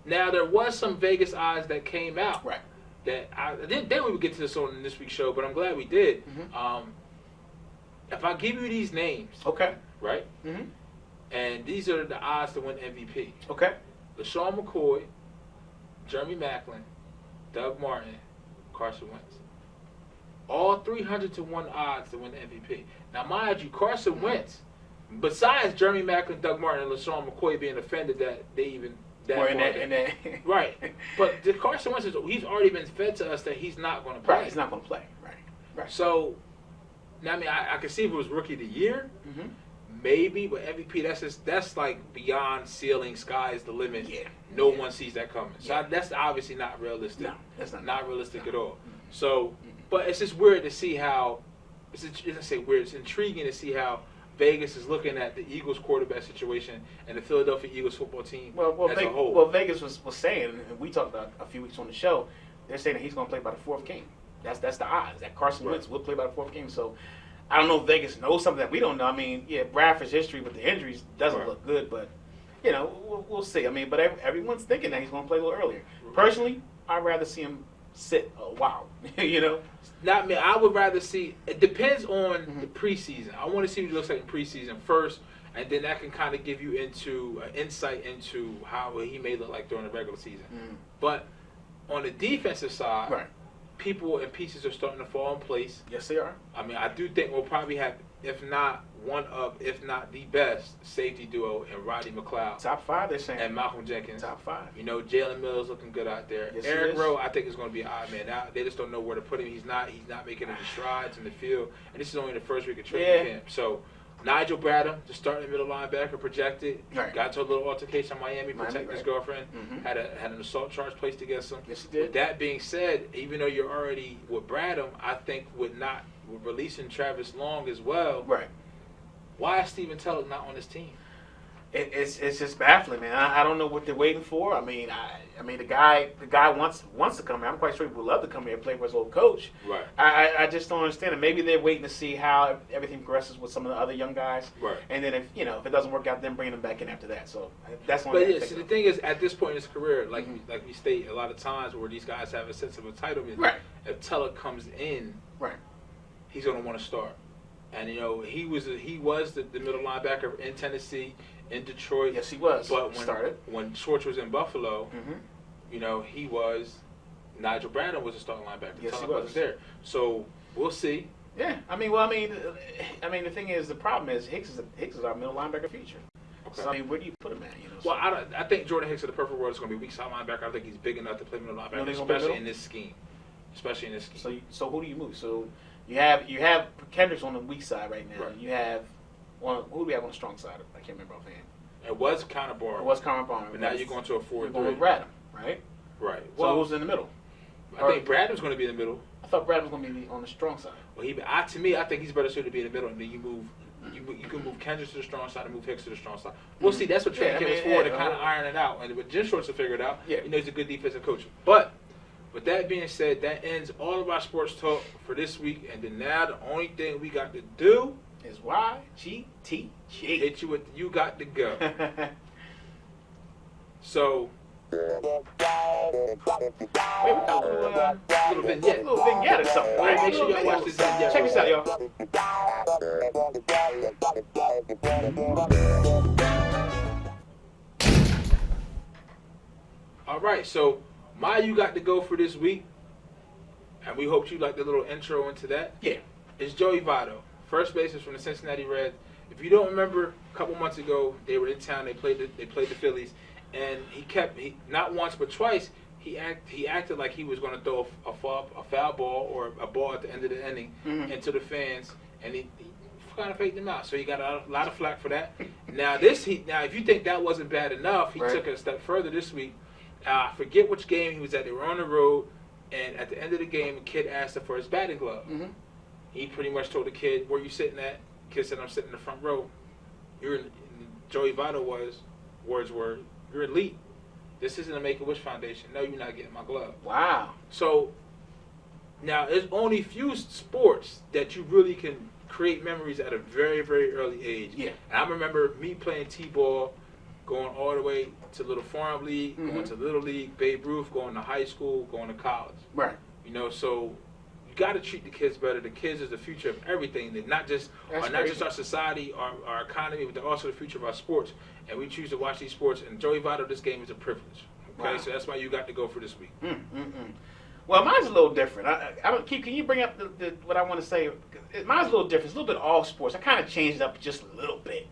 now there was some Vegas odds that came out. Right. That then we would get to this on this week's show, but I'm glad we did. If I give you these names, okay, right, and these are the odds to win MVP. Okay, LaShawn McCoy, Jeremy Maclin, Doug Martin, Carson Wentz. All 300 to 1 odds to win MVP. Now, mind you, Carson Wentz, besides Jeremy Maclin, Doug Martin, and LaShawn McCoy being offended that they Right. But the Carson Wentz, he's already been fed to us that he's not going to play. Right, he's not going to play. Right. So, now, I mean, I can see if it was Rookie of the Year, maybe, but MVP, that's like beyond ceiling, sky's the limit. Yeah. No one sees that coming. So that's obviously not realistic. No, that's not realistic at all. So, but it's just weird to see how, it's intriguing to see how Vegas is looking at the Eagles quarterback situation and the Philadelphia Eagles football team as a whole. Well, Vegas was saying, and we talked about a few weeks on the show, they're saying that he's going to play by the fourth game. That's the odds, that Carson Wentz will play by the fourth game. So I don't know if Vegas knows something that we don't know. I mean, Bradford's history with the injuries doesn't look good, but, we'll see. I mean, but everyone's thinking that he's going to play a little earlier. Personally, I'd rather see him sit a while, Not me. I would rather see. It depends on the preseason. I want to see what he looks like in preseason first, and then that can kind of give you insight into how he may look like during the regular season. But on the defensive side, people and pieces are starting to fall in place. Yes, they are. I mean, I do think we'll probably have, if not the best safety duo in Rodney McLeod. Top 5, they're saying. And Malcolm Jenkins. Top 5. Jalen Mills looking good out there. Yes, Eric Rowe, I think, is going to be an odd man. Now, they just don't know where to put him. He's not making any strides in the field. And this is only the first week of training camp. So, Nigel Bradham, the starting middle linebacker, projected. Got to a little altercation in Miami, protecting his girlfriend. Had an assault charge placed against him. Yes, he did. With that being said, even though you're already with Bradham, I think with releasing Travis Long as well. Right. Why is Steven Tulloch not on this team? It's just baffling, man. I don't know what they're waiting for. I mean, the guy wants to come here. I'm quite sure he would love to come here and play for his old coach. Right. I just don't understand it. Maybe they're waiting to see how everything progresses with some of the other young guys. Right. And then if it doesn't work out, then bring them back in after that. So that's one. But the thing is, at this point in his career, like we state a lot of times, where these guys have a sense of entitlement. Right. If Tulloch comes in, he's going to want to start. And he was the middle linebacker in Tennessee, in Detroit. Yes, he was. But when Schwartz was in Buffalo, he was. Nigel Bradham was a starting linebacker. Yes, Tulloch he was. wasn't there. So we'll see. Yeah, the thing is, the problem is Hicks is our middle linebacker future. Okay. So where do you put him at? Well, I think Jordan Hicks in the perfect world is going to be weak side linebacker. I think he's big enough to play middle linebacker, especially in this scheme. So who do you move? So you have Kendricks on the weak side right now. Right. You have who do we have on the strong side? I can't remember offhand. It was Connor Barr. But now you're going to a 4-3. You're going with Bradham, right? Right. So who's in the middle? I think Bradham's going to be in the middle. I thought Bradham was going to be on the strong side. Well, to me, I think he's better suited to be in the middle, and then you move. You can move Kendricks to the strong side and move Hicks to the strong side. We'll see. That's what training camp is for, to kind of iron it out. And with Jim Schwartz to figure it out, he's a good defensive coach. But with that being said, that ends all of our sports talk for this week. And then now the only thing we got to do is YGTG. Hit you with the you got to go. So. Wait, we got a little vignette or something. All right, make sure y'all watch this vignette. Check this out, y'all. All right, so my you got to go for this week, and we hope you like the little intro into that. Yeah. It's Joey Votto, first baseman from the Cincinnati Reds. If you don't remember, a couple months ago they were in town. They played the Phillies. And he not once but twice he acted like he was going to throw a foul ball or a ball at the end of the inning into the fans, and he kind of faked them out. So he got a lot of flack for that. Now if you think that wasn't bad enough, he took it a step further this week. Forget which game he was at. They were on the road, and at the end of the game, a kid asked him for his batting glove. He pretty much told the kid, "Where you sitting at?" The kid said, "I'm sitting in the front row." Joey Votto words were, "You're elite. This isn't a Make-A-Wish Foundation. No, you're not getting my glove." Wow. So, now, there's only few sports that you really can create memories at a very, very early age. Yeah. And I remember me playing T-ball, going all the way to Little Farm League, going to Little League, Babe Ruth, going to high school, going to college. Right. So you got to treat the kids better. The kids is the future of everything. They're not just our society, our economy, but they're also the future of our sports. And we choose to watch these sports. And Joey Votto, this game is a privilege. Okay, so that's why you got to go for this week. Well, mine's a little different. Keith, can you bring up what I want to say? Mine's a little different. It's a little bit all sports. I kind of changed it up just a little bit.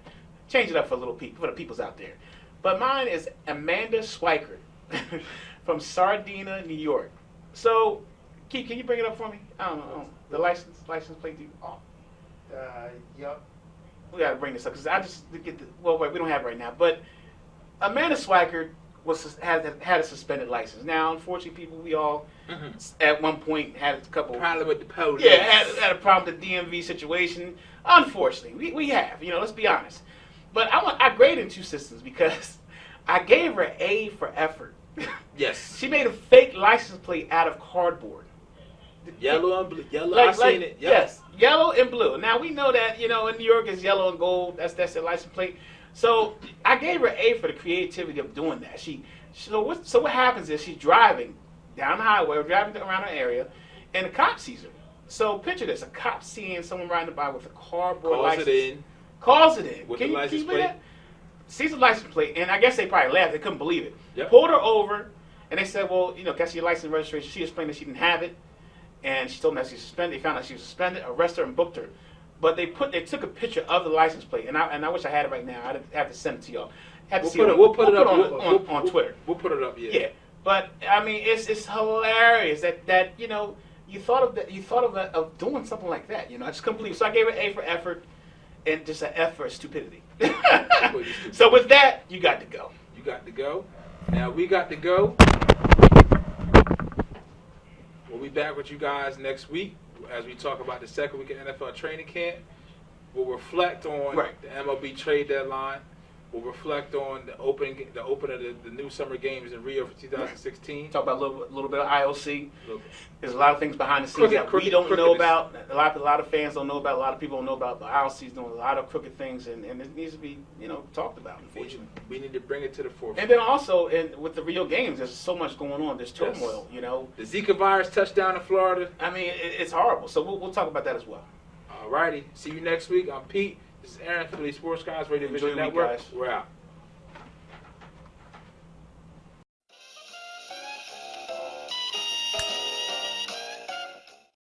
Change it up for the peoples out there. But mine is Amanda Schweikert from Sardinia, New York. So, Keith, can you bring it up for me? I don't know. The license plate. Yep. We got to bring this up because I just get the. Well, wait, we don't have it right now. But Amanda Schweikert had a suspended license. Now, unfortunately, people, we all at one point had a couple problem with the police. Yeah, had a problem with the DMV situation. Unfortunately, we have. Let's be honest. But I graded in two systems because I gave her A for effort. Yes. She made a fake license plate out of cardboard. Yellow and blue. Yellow, seen it. Yep. Yes, yellow and blue. Now we know that in New York is yellow and gold. That's the license plate. So I gave her A for the creativity of doing that. So what happens is she's driving down the highway or driving around an area, and a cop sees her. So picture this: a cop seeing someone riding by with a cardboard license. Calls it in. With the license plate. Sees the license plate, and I guess they probably laughed. They couldn't believe it. Yep. Pulled her over, and they said, "Well, can I see your license and registration?" She explained that she didn't have it. And she told them that she was suspended. They found out she was suspended, arrested her, and booked her. But they took a picture of the license plate, and I wish I had it right now. I'd have to send it to y'all. We'll put it up on Twitter. We'll put it up. Yeah. Yeah, but I mean, it's hilarious that you thought of doing something like that. It's complete. So I gave it A for effort, and just an F for stupidity. So with that, you got to go. You got to go. Now we got to go. We'll be back with you guys next week as we talk about the second week of NFL training camp. We'll reflect on the MLB trade deadline. We'll reflect on the opening of the new summer games in Rio for 2016. Talk about a little bit of IOC. There's a lot of things behind the scenes that we don't know about. A lot of fans don't know about. A lot of people don't know about. The IOC's doing a lot of crooked things, and it needs to be talked about. Unfortunately, we need to bring it to the forefront. And then also, with the Rio games, there's so much going on. There's turmoil. The Zika virus touchdown in Florida. I mean, it's horrible. So we'll talk about that as well. Alrighty. See you next week. I'm Pete. This is Aaron for the Sports Guys Radio Vision Network. We're out.